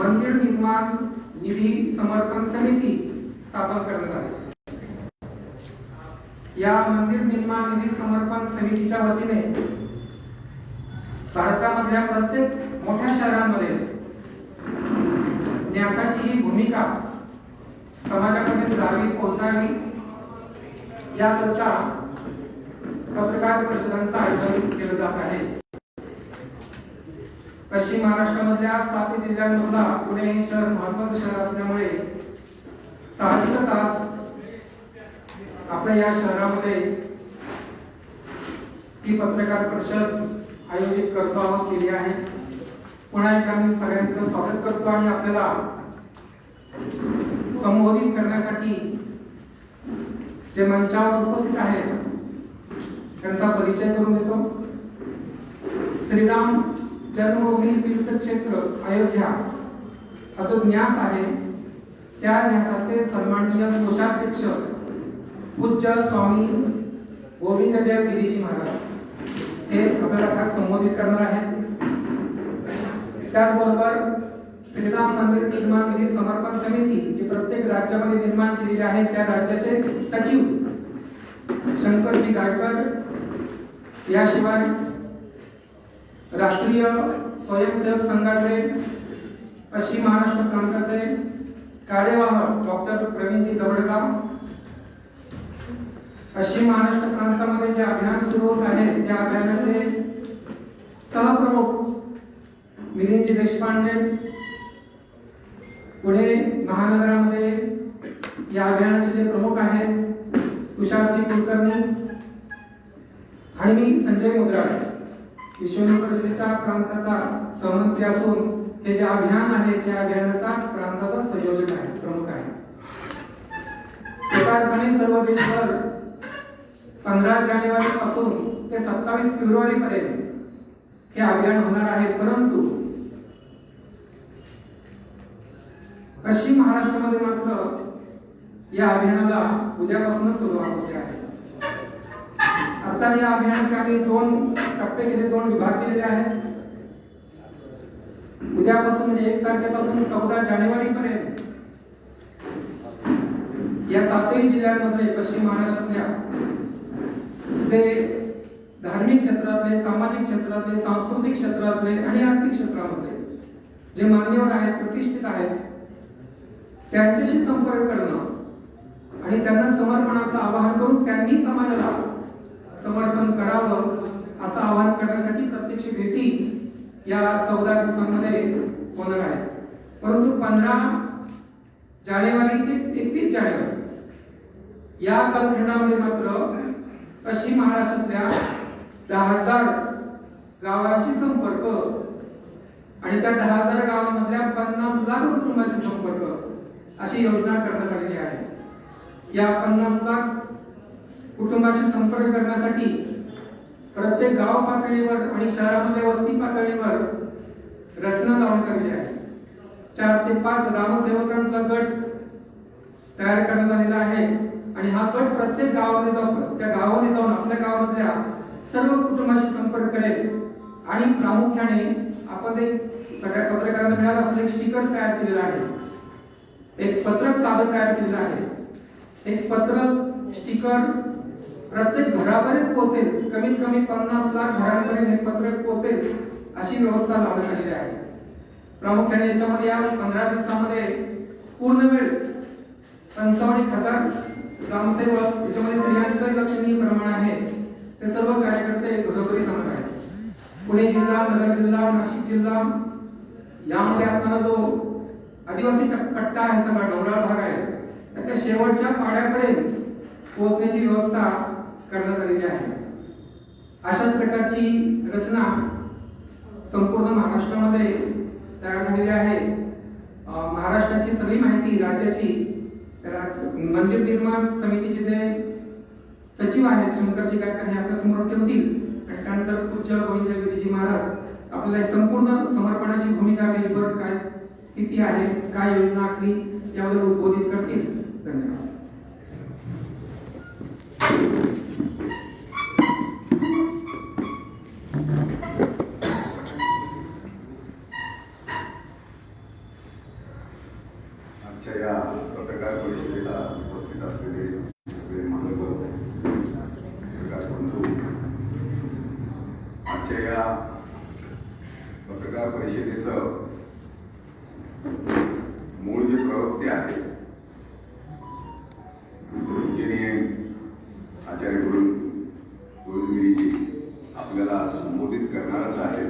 मंदिर निर्माण निधी समर्पण समिती स्थापन करण्यात आली। या मंदिर निर्माण निधी समर्पण समितीच्या वतीने भारतामधल्या प्रत्येक मोठ्या शहरांमध्ये न्यासाची ही भूमिका समाजापर्यंत जावी पोहोचावी याकरता पत्रकार परिषदांचं आयोजन केलं जात आहे। पश्चिम महाराष्ट्रामधल्या 7 जिल्ह्यांमधला पुणे हे शहर महत्त्वाचं शहर असल्यामुळे साहजिकच आज आपल्या या शहरामध्ये ही पत्रकार परिषद आयोजित करतो आहोत केली आहे। पुन्हा एकदा मी सगळ्यांचं स्वागत करतो आणि आपल्याला संबोधित करण्यासाठी जे मंचावर उपस्थित आहेत त्यांचा परिचय करून देतो। श्रीराम जन्मभूमी तीर्थक्षेत्र अयोध्या हा जो न्यास आहे त्या न्यासाचे सन्माननीय कोषाध्यक्ष पूज्य स्वामी गोविंददेव गिरीजी महाराज हे आपल्याला संबोधित करणार आहेत। त्याचबरोबर श्रीराम मंदिर निर्माण निधी समर्पण समिती जी प्रत्येक राज्यामध्ये निर्माण केलेली आहे त्या राज्याचे सचिव शंकरजी गायकर याशिवाय राष्ट्रीय स्वयंसेवक संघाचे पश्चिम महाराष्ट्र प्रांताचे कार्यवाह डॉक्टर प्रवीणजी दवडगाव, पश्चिम महाराष्ट्र प्रांतामध्ये जे अभियान सुरू होत आहे त्या अभियानाचे सहप्रमुख मिलिंदजी देशपांडे, पुणे महानगरामध्ये या अभियानाचे जे प्रमुख आहेत तुषारजी कुलकर्णी आणि मी संजय मुद्राळे विश्व परिषदेच्या प्रांताचा सहमंत्री असून हे जे अभियान आहे त्या अभियानाचा प्रांताचा संयोजक आहे, प्रमुख आहे। एका अर्थाने सर्व देशभर 15 जानेवारी पासून ते 27 फेब्रुवारी पर्यंत हे अभियान होणार आहे, परंतु पश्चिम महाराष्ट्रामध्ये मात्र या अभियानाला उद्यापासूनच सुरुवात होते आहे। आता या अभियानाचे आम्ही 2 टप्पे केले, 2 विभाग केलेले आहेत। उद्यापासून म्हणजे 1 तारखेपासून 14 जानेवारी पर्यंत या 7 जिल्ह्यांमध्ये पश्चिम महाराष्ट्रातल्या जे धार्मिक क्षेत्रातले, सामाजिक क्षेत्रातले, सांस्कृतिक क्षेत्रातले आणि आर्थिक क्षेत्रामध्ये जे मान्यवर आहेत, प्रतिष्ठित आहेत त्यांच्याशी संपर्क करणं आणि त्यांना समर्पणाचं आवाहन करून त्यांनी समाजाला समर्पण करावं असं आवाहन करण्यासाठी प्रत्यक्ष भेटी या 14 दिवसांमध्ये होणार आहे। परंतु 15 जानेवारी ते 31 जानेवारी या कालखंडामध्ये मात्र पश्चिम महाराष्ट्रातल्या 10,000 गावांशी संपर्क आणि त्या 10,000 गावांमधल्या 50 लाख कुटुंबांशी संपर्क अशी योजना करण्यात आलेली आहे। या 50 लाख कुटुंबाशी संपर्क करण्यासाठी प्रत्येक गाव पातळीवर आणि शहरामध्ये वस्ती पातळीवर रचना लावण्यात आलेली आहे। 4 ते 5 ग्रामसेवकांचा गट तयार करण्यात आलेला आहे आणि हा गट प्रत्येक गावामध्ये जाऊन त्या गावामध्ये जाऊन आपल्या गावामधल्या सर्व कुटुंबाशी संपर्क करेल आणि प्रामुख्याने आपण ते सगळ्या पत्रकारांना मिळालं असं एक स्टिकर तयार केलेलं आहे, एक पत्रक सादर तयार केलेलं आहे। एक पत्रक स्टिकर प्रत्येक घरापर्यंत पोहोचेल, कमीत कमी 50 लाख घरांपर्यंत हे पत्रक पोहोचेल अशी व्यवस्था लावण्यात आलेली आहे। प्रामुख्याने याच्यामध्ये या 15 दिवसामध्ये पूर्ण वेळ 55,000 ग्रामसेवक, याच्यामध्ये स्त्रियांचं लक्षणीय प्रमाण आहे, ते सर्व कार्यकर्ते घरोघरी जाणार आहेत। पुणे जिल्हा, नगर जिल्हा, नाशिक जिल्हा यामध्ये असणारा जो आदिवासी पट्टा आहे, सगळा डोंगराळ भाग आहे, त्याच्या शेवटच्या पाड्यापर्यंत पोहोचण्याची व्यवस्था करण्यात आलेली आहे। अशाच प्रकारची रचना संपूर्ण महाराष्ट्रामध्ये तयार झालेली आहे। महाराष्ट्राची सगळी माहिती राज्याची मंदिर निर्माण समितीचे जे सचिव आहेत शंकरजी गायकर हे आपल्या समोर ठेवतील आणि त्यानंतर पूज्य गोविंदगिरीजी महाराज आपल्याला संपूर्ण समर्पणाची भूमिका घेऊन काय स्थिती आहे, काय योजना आखली याबद्दल उद्बोधित करतील। धन्यवाद। आजच्या या पत्रकार परिषदेला उपस्थित असलेले सगळे मान्यवर पत्रकार बंधू, आजच्या या पत्रकार परिषदेचं मूळ जे प्रवक्ते आहे पूजनीय आचार्य गुरुगिरीजी आपल्याला संबोधित करणारच आहे.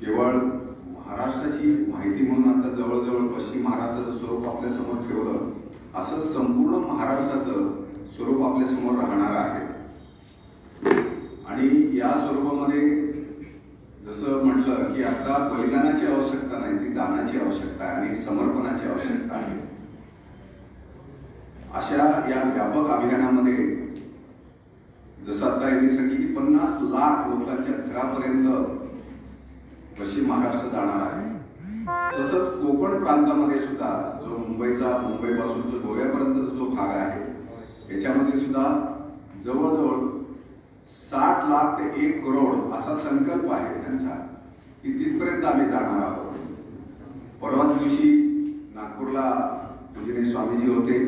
केवळ महाराष्ट्राची माहिती म्हणून आता जवळजवळ पश्चिम महाराष्ट्राचं स्वरूप आपल्या समोर ठेवलं, असं संपूर्ण महाराष्ट्राचं स्वरूप आपल्या समोर राहणार आहे. आणि या स्वरूपामध्ये जसं म्हटलं की आता बलिदानाची आवश्यकता नाही, ती दानाची आवश्यकता आहे आणि समर्पणाची आवश्यकता आहे. अशा या व्यापक अभियानामध्ये जसं आता यांनी सांगितलं की 50 लाख लोकांच्या घरापर्यंत पश्चिम महाराष्ट्र जाणार आहे. तसंच कोकण प्रांतामध्ये सुद्धा जो मुंबईपासून जो गोव्यापर्यंतचा जो भाग आहे याच्यामध्ये सुद्धा जवळजवळ 60 लाख ते 1 करोड असा संकल्प आहे त्यांचा की तिथपर्यंत आम्ही जाणार आहोत. परवा दिवशी नागपूरला पूजनीय स्वामीजी होते.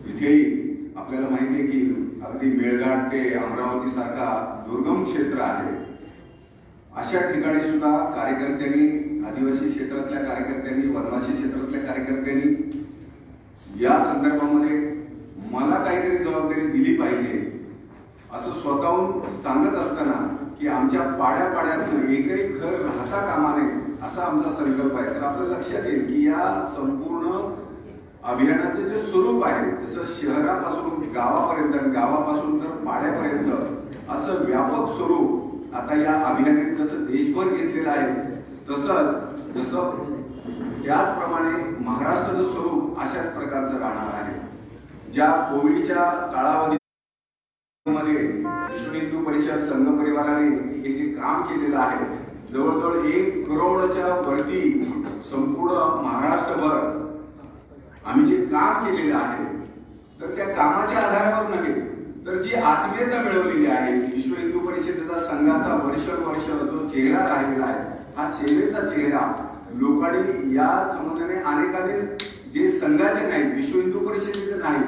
तिथेही आपल्याला माहिती आहे की अगदी मेळघाट ते अमरावती सारखा दुर्गम क्षेत्र आहे. अशा ठिकाणी सुद्धा कार्यकर्त्यांनी, आदिवासी क्षेत्रातल्या कार्यकर्त्यांनी, वनवासी क्षेत्रातल्या कार्यकर्त्यांनी या संदर्भामध्ये मला काहीतरी जबाबदारी दिली पाहिजे असं स्वतःहून सांगत असताना की आमच्या पाड्यापाड्यातून एकही घर राहता कामा नये असा आमचा संकल्प आहे. तर आपल्या लक्षात येईल की या संपूर्ण अभियानाचं जे स्वरूप आहे जसं शहरापासून गावापर्यंत, गावापासून तर पाड्यापर्यंत असं व्यापक स्वरूप आता या अभियानाने जसं देशभर घेतलेलं आहे तसंच जसं त्याचप्रमाणे महाराष्ट्राचं स्वरूप अशाच प्रकारचं राहणार आहे. ज्या कोविडच्या काळावधीमध्ये विश्व हिंदू परिषद संघ परिवाराने हे जे काम केलेलं आहे जवळजवळ 1 करोडच्या वरती संपूर्ण महाराष्ट्रभर आम्ही जे काम केलेलं आहे तर त्या कामाच्या आधारावर नव्हे तर जी आत्मीयता मिळवलेली आहे विश्व हिंदू परिषदेचा संघाचा वर्षानुवर्ष जो चेहरा राहिलेला आहे हा सेवेचा चेहरा लोकांनी या संबंधाने अनेकांनी जे संघाचे नाही, विश्व हिंदू परिषदेचे नाही,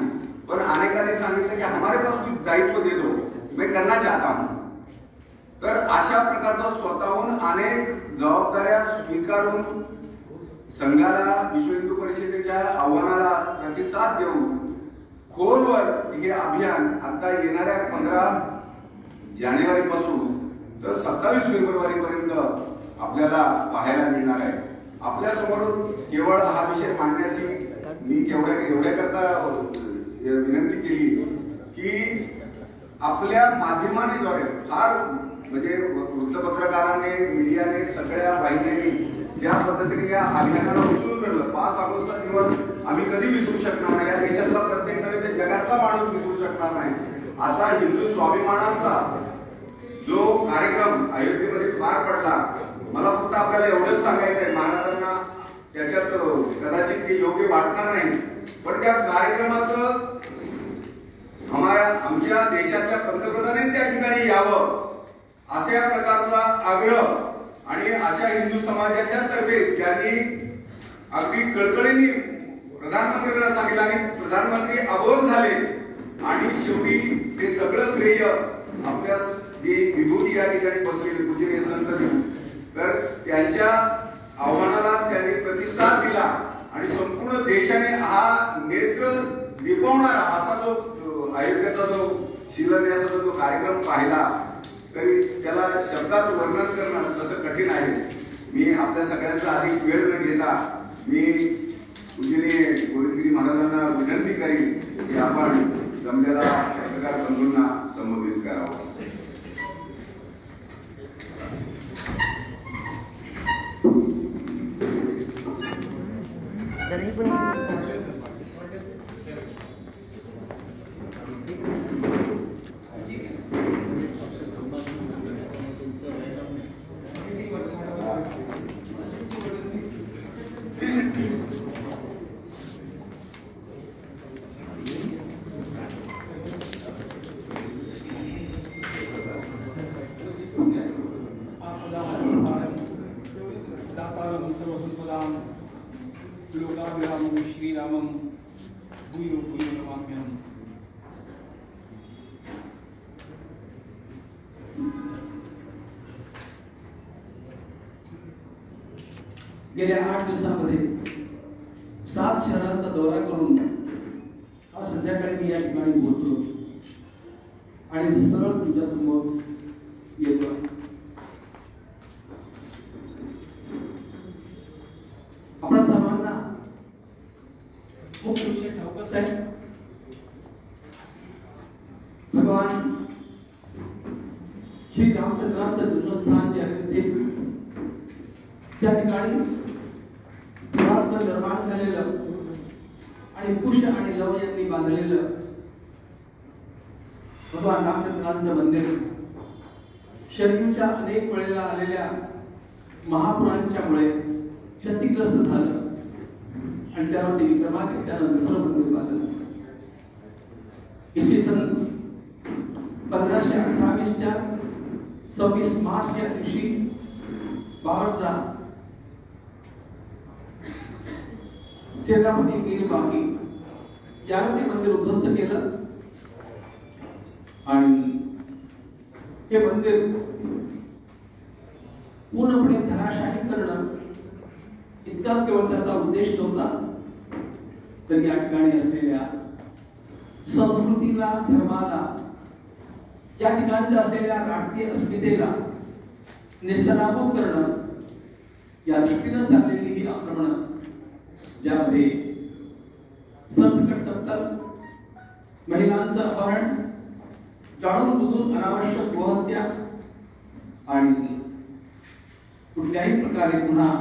पण अनेकांनी सांगितलं की हमारे पास कुछ दायित्व दे दो, मैं करना चाहता हूं. तर अशा प्रकारचं स्वतःहून अनेक जबाबदाऱ्या स्वीकारून संघाला, विश्व हिंदू परिषदेच्या आव्हानाला प्रतिसाद देऊन खोलवर हे अभियान आता येणाऱ्या 15 जानेवारी पासून तर 27 फेब्रुवारी पर्यंत आपल्याला पाहायला मिळणार आहे. आपल्या समोर केवळ हा विषय मांडण्याची मी एवढ्या करता विनंती केली की आपल्या माध्यमांद्वारे फार म्हणजे वृत्तपत्रकारांनी, मीडियाने, सगळ्या वाहिन्यांनी ज्या पद्धतीने या अभियानाला उचलून धरलं 5 ऑगस्टचा दिवस आम्ही कधी विसरू शकणार नाही. या देशातला प्रत्येक नव्हे ते जगातला माणूस विसरू शकणार नाही. असा हिंदू स्वाभिमानाचा जो कार्यक्रम अयोध्येमध्ये पार पडला, मला फक्त आपल्याला एवढंच सांगायचं आहे, महाराजांना त्याच्यात कदाचित ते योग्य वाटणार नाही, पण त्या कार्यक्रमाचं आमच्या देशातल्या पंतप्रधानांनी त्या ठिकाणी यावं अशा प्रकारचा आग्रह आणि अशा हिंदू समाजाच्या तर्फे त्यांनी अगदी कळकळीने प्रधानमंत्र्यांना सांगितलं आणि प्रधानमंत्री अबोध झाले. आणि शेवटी हे सगळं श्रेय आपल्या जे विभूती या ठिकाणी बसलेले पूजनीय संत तर त्यांच्या आव्हानाला त्यांनी प्रतिसाद दिला आणि संपूर्ण देशाने हा नेत्र दिपवणारा असा जो अयोध्येचा जो शिलान्यासाचा जो कार्यक्रम पाहिला तरी त्याला शब्दात वर्णन करणं तसं कठीण आहे. मी आपल्या सगळ्यांचा अधिक वेळ न घेता मी पूजनीय गोविंदगिरी महाराजांना विनंती करीन की आपण जमलेला पत्रकार बंधूंना संबोधित करावं. लोकाभिरामं श्रीरामं भूयो भूयो नमाम्यहम्. गेल्या 8 दिवसांमध्ये 7 शहरांचा दौरा करून आज संध्याकाळी मी या ठिकाणी पोहोचलो आणि सरळ तुमच्या समोर येतो. आपल्या सर्वांना मुख्य विषय ठाऊकच आहे. भगवान श्री रामचंद्रांचं जन्मस्थान जे अयोध्येत, त्या ठिकाणी पुरातन निर्माण झालेलं आणि कुश आणि लव यांनी बांधलेलं भगवान रामचंद्रांचं मंदिर शत्रूच्या अनेक वेळेला आलेल्या महापुरांच्यामुळे क्षतिग्रस्त झालं आणि त्यावरती विक्रमादित्यानं दुसरं मंदिर बांधलं. इसवी सन 1528च्या 26 मार्च या दिवशी बाबरचा सेनापती मीर बाकी यानं ते मंदिर उद्ध्वस्त केलं आणि हे मंदिर पूर्णपणे धराशायी करणं इतकाच केवळ त्याचा उद्देश नव्हता, तर या ठिकाणी असलेल्या संस्कृतीला, धर्माला, या ठिकाणच्या असलेल्या राष्ट्रीय अस्मितेला निस्तनाबूत करणं या दृष्टीनं चाललेली ही आक्रमणं, ज्यामध्ये सरसकट कत्तल, महिलांचं अपहरण, जाणून बुजून अनावश्यक गोहत्या आणि कुठल्याही प्रकारे पुन्हा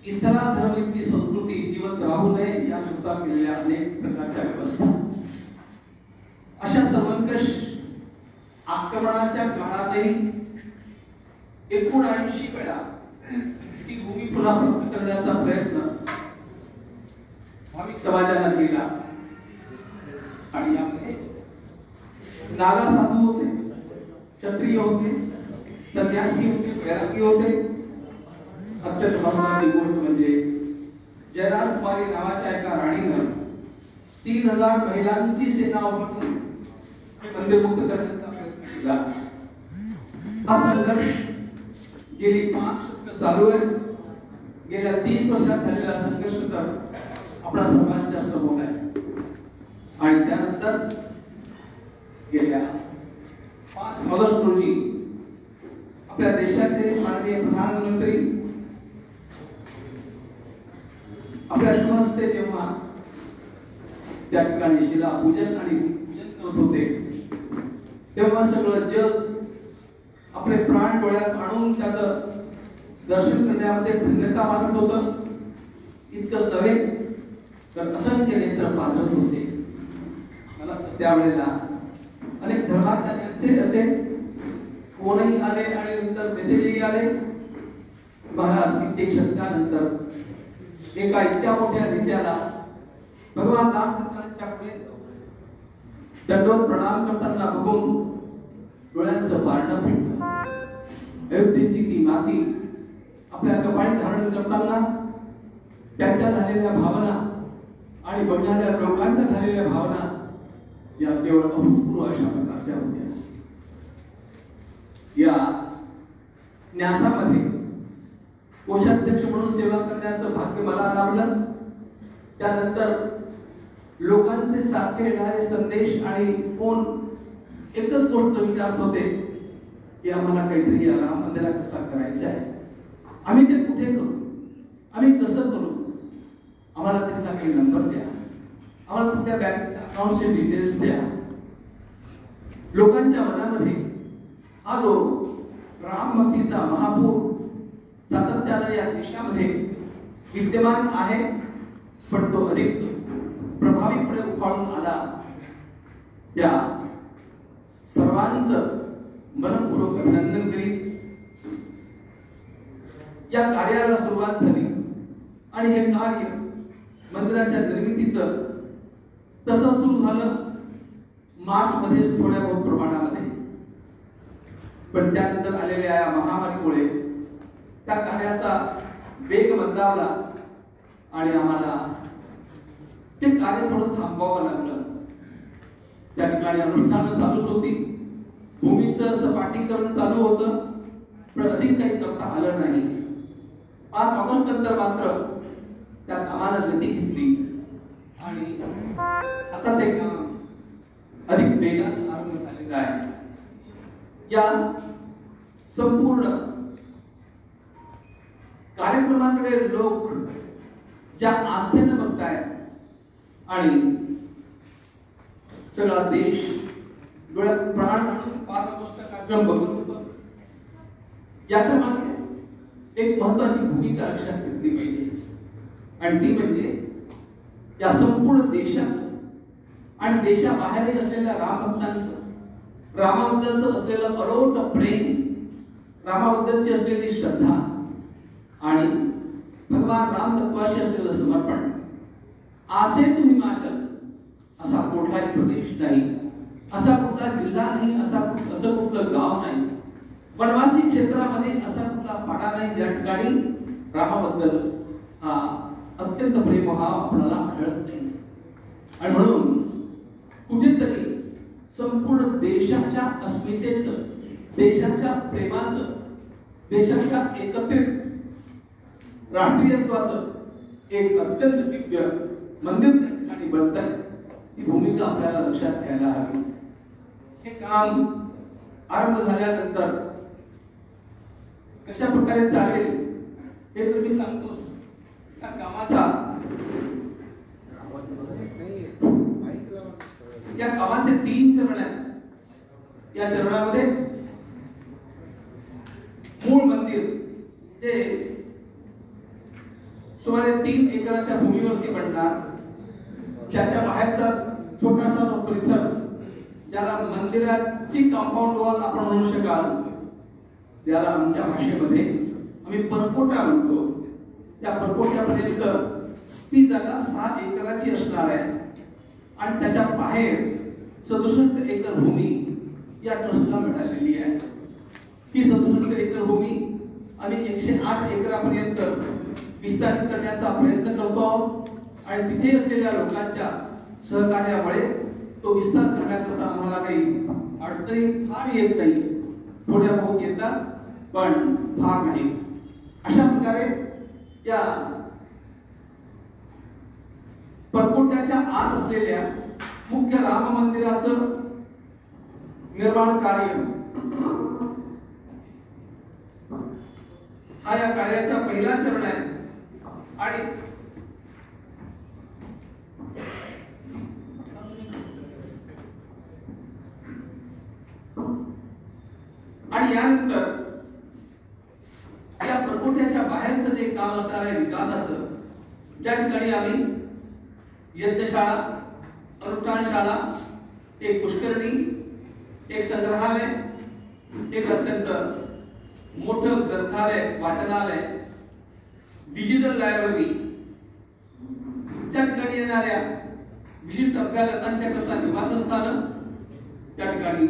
इतरा धर्म इतकी संस्कृती जिवंत राहू नये याकरता केलेल्या अनेक प्रकारच्या व्यवस्था, अशा सर्वंकष आक्रमणाच्या काळातही 79 वेळा ही भूमी पुन्हा प्राप्त करण्याचा प्रयत्न भाविक समाजानं केला आणि यामध्ये नागा साधू होते, क्षत्रिय होते, संन्यासी होते, वैरागी होते. अत्यंत महत्त्वाची गोष्ट म्हणजे जयराम कुमारी नावाच्या एका राणीनं 3000 महिलांची सेना उभारून मंदिर मुक्त करण्याचा प्रयत्न केला. हा संघर्ष गेली 5 दशकं चालू आहे. गेल्या 30 वर्षात झालेला संघर्ष तर आपल्या सर्वांच्या समोर आहे आणि त्यानंतर गेल्या 5 ऑगस्ट रोजी आपल्या देशाचे माननीय प्रधानमंत्री आपल्या शुभ हस्ते जेव्हा त्या ठिकाणी शिला पूजन आणि पूजन करत होते, तेव्हा सगळं जग आपले प्राण डोळ्यात आणून त्याचं दर्शन करण्यामध्ये धन्यता मानत होतं. इतकंच नव्हे तर असंख्य नेत्र पाजत होते. मला त्यावेळेला अनेक धर्माचार्यांचे असे फोनही आले आणि नंतर मेसेजही आले. महाराज कित्येक शतकानंतर एका इतक्या मोठ्या नेत्याला भगवान रामचंद्रांच्या पुढे दंडवत प्रणाम करताना बघून डोळ्यांचं पारणं फिरलं. अयोध्येची ती माती आपल्या कपाळी धारण करताना त्यांच्या झालेल्या भावना आणि बघणाऱ्या लोकांच्या झालेल्या भावना या केवळ अभूतपूर्व अशा प्रकारच्या होत्या. या न्यासामध्ये कोषाध्यक्ष म्हणून सेवा करण्याचं भाग्य मला लाभलं. त्यानंतर लोकांचे सारखे येणारे संदेश आणि फोन एकच गोष्ट विचारत होते की आम्हाला काहीतरी या राम मंदिरात कसा करायचं आहे, आम्ही ते कुठे करू, आम्ही कसं करू, आम्हाला त्याचा काही नंबर द्या, आम्हाला तुमच्या बँकेच्या अकाउंटचे डिटेल्स द्या. लोकांच्या मनामध्ये हा जो राम भक्तीचा महापूर सातत्यानं या देशामध्ये विद्यमान आहे, पण तो अधिक प्रभावीपणे उफाळून आला. त्या सर्वांचं मनपूर्वक अभिनंदन करीत या कार्याला सुरुवात झाली आणि हे कार्य मंदिराच्या निर्मितीचं तसं सुरू झालं मार्च मध्ये थोड्या बहुत प्रमाणामध्ये. पण त्यानंतर आलेल्या या महामारीमुळे त्या कार्याचा वेग मंदावला आणि आम्हाला ते कार्य थोडं थांबवावं लागलं. त्या ठिकाणी अनुष्ठानं चालूच होती, भूमीचं सपाटीकरण चालू होतं, पण अधिक काही करता आलं नाही. 5 ऑगस्ट नंतर मात्र त्या कामाला गती घेतली आणि आता ते काम अधिक वेगाने आरंभ झालेलं आहे. या संपूर्ण कार्यक्रमाकडे लोक ज्या आस्थेनं बघतायत आणि सगळा देश डोळ्यात प्राण घालून 5 ऑगस्ट कार्यक्रम बघत होतो, याच्या मागे एक महत्वाची भूमिका लक्षात घेतली पाहिजे आणि ती म्हणजे या संपूर्ण देशात आणि देशाबाहेरही असलेल्या रामभक्तांचं, रामाबद्दलचं असलेलं अरोट प्रेम, रामाबद्दलची असलेली श्रद्धा आणि भगवान राम तत्वाशी असलेलं समर्पण. आसे तू हिमाचल असा कुठलाही प्रदेश नाही, असा कुठला जिल्हा नाही, असं कुठलं गाव नाही, वनवासी क्षेत्रामध्ये असा कुठला पाडा नाही ज्या ठिकाणी रामाबद्दल अत्यंत प्रेमभाव आपल्याला आढळत नाही. आणि म्हणून कुठेतरी संपूर्ण देशाच्या अस्मितेचं, देशाच्या प्रेमाचं, देशाच्या एकत्रित राष्ट्रीयत्वाचं एक अत्यंत दिव्य मंदिर त्या ठिकाणी बनत आहे. ही भूमिका आपल्याला लक्षात घ्यायला हवी. हे काम आरंभ झाल्यानंतर कशा प्रकारे चालेल हे तर मी सांगतोच. त्या कामाचे 3 चरण आहेत. या चरणामध्ये मूळ मंदिर जे सुमारे 3 एकराच्या भूमीवरती बनणार, त्याच्या बाहेरचा छोटासा परिसर ज्याला मंदिराची कंपाऊंड वॉल आपण म्हणू शकाल, ज्याला आमच्या भाषेमध्ये आम्ही परकोटा म्हणतो, त्या परकोट्यापर्यंत ती जागा 6 एकराची असणार आहे आणि त्याच्या बाहेर 67 एकर भूमी या ट्रस्टला मिळालेली आहे. ही 67 एकर भूमी आम्ही 108 एकरापर्यंत विस्तारित करण्याचा प्रयत्न करतो आहोत आणि तिथे असलेल्या लोकांच्या सहकार्यामुळे तो विस्तार करण्याकरता आम्हाला काही अडचणी फार येत नाही, थोड्या बहुत येतात पण फार नाही. अशा प्रकारे या परकोट्याच्या आत असलेल्या मुख्य राम मंदिराचं निर्माण कार्य हा या कार्याचा पहिला चरण आहे. आणि यानंतर या परकोट्याच्या बाहेरचं जे काम असणार आहे विकासाचं, ज्या ठिकाणी आम्ही यज्ञशाळा, अनुष्ठानशाळा, एक पुष्करणी, एक संग्रहालय, एक अत्यंत मोठं ग्रंथालय, वाचनालय, डिजिटल लायब्ररी, त्या ठिकाणी येणाऱ्या विशिष्ट अभ्यागतांच्या करता निवासस्थान, त्या ठिकाणी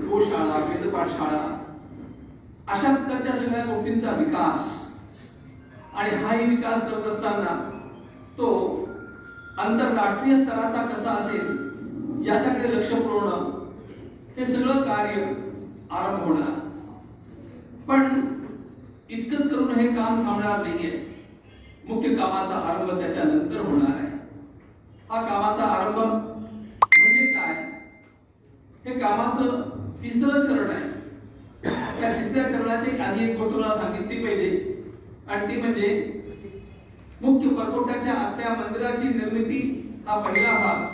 गोशाळा, वेदपाठशाळा, अशा प्रकारच्या सगळ्या गोष्टींचा विकास. आणि हाही विकास करत असताना तो आंतरराष्ट्रीय स्तराचा कसा असेल याच्याकडे लक्ष पुरवणं, हे सगळं कार्य आरंभ होणार. पण इतकंच करून हे काम थांबणार नाहीये. मुख्य कामाचा आरंभ त्याच्यानंतर होणार आहे. हा कामाचा आरंभ म्हणजे काय, हे कामाचं 3रं चरण आहे. त्या 3ऱ्या चरणाची आधी एक गोष्ट मला सांगितली पाहिजे आणि ती म्हणजे मुख्य परकोट्याच्या आतल्या मंदिराची निर्मिती हा पहिला भाग,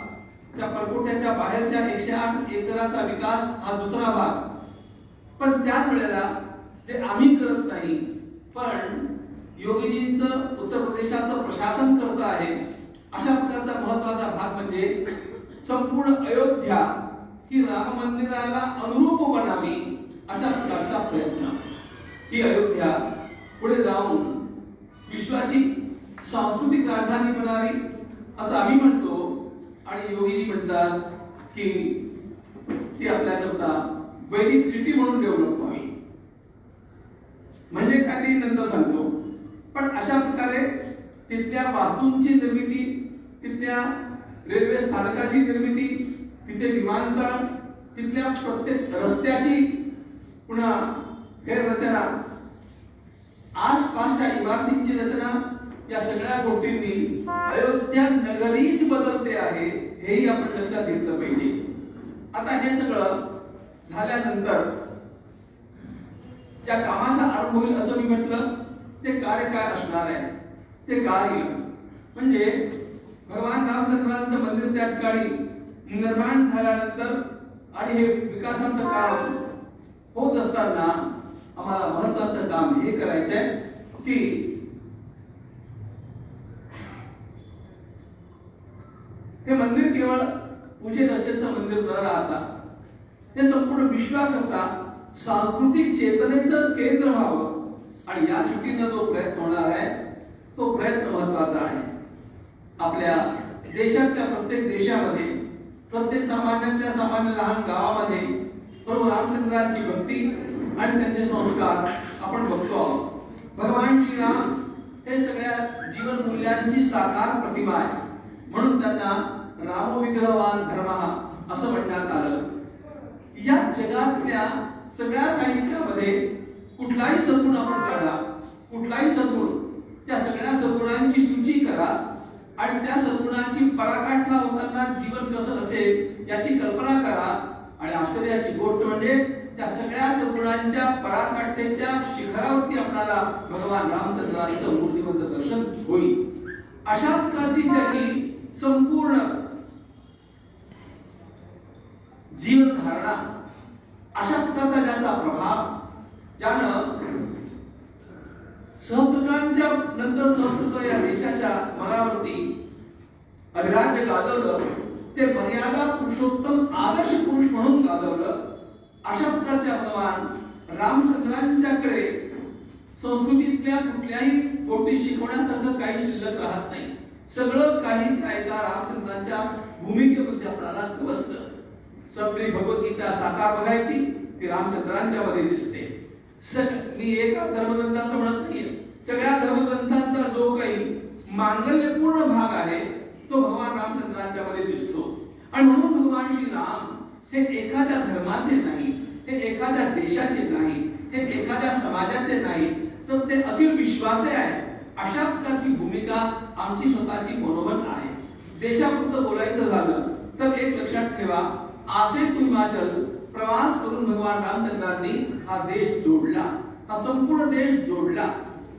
त्या परकोट्याच्या बाहेरच्या 108 एकराचा विकास हा दुसरा भाग. पण त्याच वेळेला ते आम्ही करत नाही, पण योगीजींचं उत्तर प्रदेशाचं प्रशासन करत आहे. अशा प्रकारचा महत्वाचा भाग म्हणजे संपूर्ण अयोध्या ही राम मंदिराला अनुरूप बनावी, अशा प्रकारचा प्रयत्न. ही अयोध्या पुढे जाऊन विश्वाची सांस्कृतिक राजधानी बनावी असं आम्ही म्हणतो आणि योगीजी म्हणतात की ती आपल्याकरता वैदिक सिटी म्हणून डेव्हलप व्हावी. म्हणजे काय ते नंतर सांगतो. पण अशा प्रकारे तिथल्या वास्तूंची निर्मिती, तिथल्या रेल्वे स्थानकाची निर्मिती, तिथे विमानतळ, तिथल्या प्रत्येक रस्त्याची पुन्हा फेररचना, आसपासच्या इमारतींची रचना, या सगळ्या गोष्टींनी अयोध्या नगरीच बदलते आहे हेही आपण लक्षात घेतलं पाहिजे. आता हे सगळं झाल्यानंतर त्या कामाचा आरंभ होईल असं मी म्हटलं. ते कार्य काय असणार आहे, ते कार्य म्हणजे भगवान रामचंद्रांचं मंदिर त्या ठिकाणी निर्माण झाल्यानंतर आणि हे विकासाचं काम होत असताना आम्हाला महत्वाचं काम हे करायचंय की हे मंदिर केवळ पूजेदर्शनचं मंदिर न राहता हे संपूर्ण विश्वाकरता सांस्कृतिक चेतनेचं केंद्र व्हावं आणि या दृष्टीने जो प्रयत्न होणार आहे तो प्रयत्न महत्वाचा आहे. आपल्या देशातल्या प्रत्येक देशामध्ये, प्रत्येक सामान्यातल्या सामान्य लहान गावामध्ये प्रभू रामचंद्रांची भक्ती आणि त्यांचे संस्कार आपण बघतो आहोत. भगवान श्रीराम हे सगळ्या जीवन मूल्यांची साकार प्रतिमा आहे, म्हणून त्यांना रामविग्रहवान धर्म असं म्हणण्यात आलं. या जगातल्या सगळ्या साहित्यामध्ये कुठलाही सद्गुण आपण काढा, कुठलाही सद्गुण, त्या सगळ्या सद्गुणांची सूची करा आणि त्या सद्गुणांची पराकाष्ठा होताना जीवन कसं असेल याची कल्पना करा. आणि आश्चर्याची गोष्ट म्हणजे त्या सगळ्या सद्गुणांच्या पराकाष्ठेच्या शिखरावरती आपल्याला भगवान रामचंद्रांचं मूर्तिमंत दर्शन होईल. अशा प्रकारची त्याची संपूर्ण जीवन धारणा, अशा प्रकारचा त्याचा प्रभाव, ज्यानं सहस्त्रकांच्या नंतर सहस्त्र या देशाच्या मनावरती अधिराज्य गाजवलं, ते मर्यादा पुरुषोत्तम आदर्श पुरुष म्हणून गाजवलं. अशा प्रकारच्या भगवान रामचंद्रांच्याकडे संस्कृतीतल्या कुठल्याही गोष्टी शिकवण्यासारखं काही शिल्लक राहत नाही. सगळं काही त्या रामचंद्रांच्या भूमिकेमध्ये आपल्याला गवसतं. सगळी भगवद्गीता साकार बघायची ती रामचंद्रांच्या मध्ये दिसते. मी एका धर्मग्रंथाचं म्हणत नाहीये, सगळ्या धर्मग्रंथांचा जो काही मांगल्यपूर्ण भाग आहे तो भगवान रामचंद्रांच्या मध्ये दिसतो. आणि म्हणून भगवान श्री राम हे एखाद्या धर्माचे नाही, हे एखाद्या देशाचे नाही, हे एखाद्या समाजाचे नाही, तर ते अखिल विश्वाचे आहे. अशा प्रकारची भूमिका आमची स्वतःची मनोमन आहे. देशापुरतं बोलायचं झालं तर एक लक्षात ठेवा, आसे तू हिमाचल प्रवास करून भगवान रामचंद्रांनी हा देश जोडला, हा संपूर्ण देश जोडला.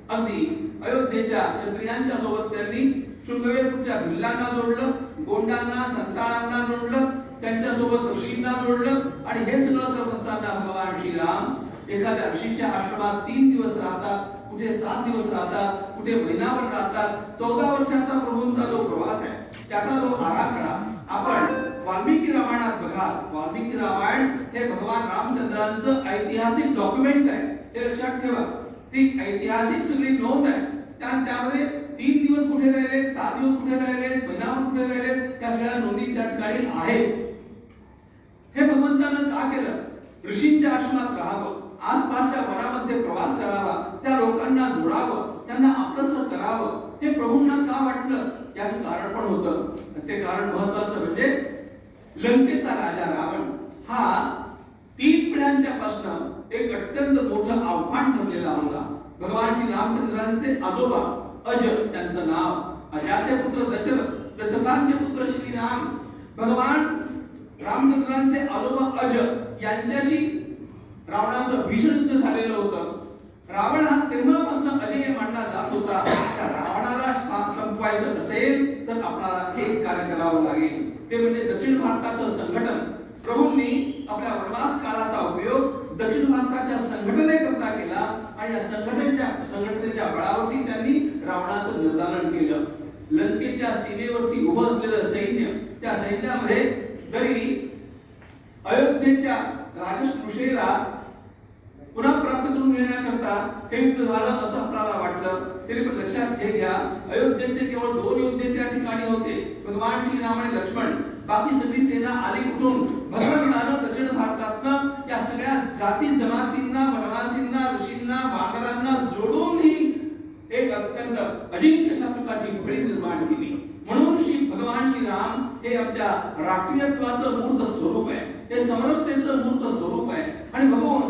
अगदी अयोध्येच्या क्षत्रियांच्या सोबत त्यांनी शृंगवेरपूरच्या भिल्लांना जोडलं, गोंडांना, संताळांना जोडलं, त्यांच्या सोबत ऋषींना जोडलं. आणि हे सगळं करत असताना भगवान श्रीराम एखाद्या ऋषीच्या आश्रमात 3 दिवस राहतात, कुठे 7 दिवस राहतात, कुठे महिनाभर राहतात. 14 वर्षाचा प्रभूंचा जो प्रवास आहे त्याचा जो आराखडा आपण वाल्मिकी रामायणात बघा. वाल्मिकी रामायण हे भगवान रामचंद्रांचं ऐतिहासिक डॉक्युमेंट आहे, हे लक्षात ठेवा. ती ऐतिहासिक सगळी नोंद आहे. त्यामध्ये 3 दिवस कुठे राहिले, 7 दिवस कुठे राहिले, महिनाभर कुठे राहिले, त्या सगळ्या नोंदी त्या ठिकाणी आहेत. हे भगवंतानं का केलं? ऋषींच्या आश्रमात राहावं, आसपासच्या वनामध्ये प्रवास करावा, त्या लोकांना जोडावं, त्यांना आपलंसं करावं. हे प्रभूंना का वाटलं याचं कारण पण होतं. ते कारण महत्वाचं म्हणजे लंकेचा राजा रावण हा 3 पिढ्यांच्या पासून एक अत्यंत मोठं आव्हान ठरलेला होता. भगवान श्री रामचंद्रांचे आजोबा अज, त्यांचं नाव, अजाचे पुत्र दशरथ, दशरथांचे पुत्र श्रीराम. भगवान रामचंद्रांचे आजोबा अज यांच्याशी रावणाचं भीषण युद्ध झालेलं होतं. रावण हा तेव्हापासून अजय मानला जात होता. त्या रावणाला संपवायचं असेल तर आपल्याला एक कार्य करावं लागेल, ते म्हणजे दक्षिण भारताचं संघटन. प्रभूंनी आपल्या वनवास काळाचा उपयोग दक्षिण भारताच्या संघटनेकरता केला आणि या संघटनेच्या बळावरती त्यांनी रावणाचं निर्दालन केलं. लंकेच्या सीमेवरती उभं असलेलं सैन्य, त्या सैन्यामध्ये जरी अयोध्येच्या राजकृषेला पुन्हा प्राप्त करून घेण्याकरता हे युद्ध झालं असं आपल्याला वाटलं, तरी पण लक्षात हे घ्या, अयोध्येचे केवळ 2 योद्धे त्या ठिकाणी होते, भगवान श्रीराम आणि लक्ष्मण. बाकी सगळी सेना आली कुठून? भगवंतानं दक्षिण भारतातनं या सगळ्या जाती जमातींना, वनवासींना, ऋषींना, वानरांना जोडून ही एक अत्यंत अजिंक्य अशा प्रकारची फळी निर्माण केली. म्हणून भगवान श्रीराम हे आमच्या राष्ट्रीयत्वाचं मूर्त स्वरूप आहे, हे समरसतेचं मूर्त स्वरूप आहे. आणि म्हणून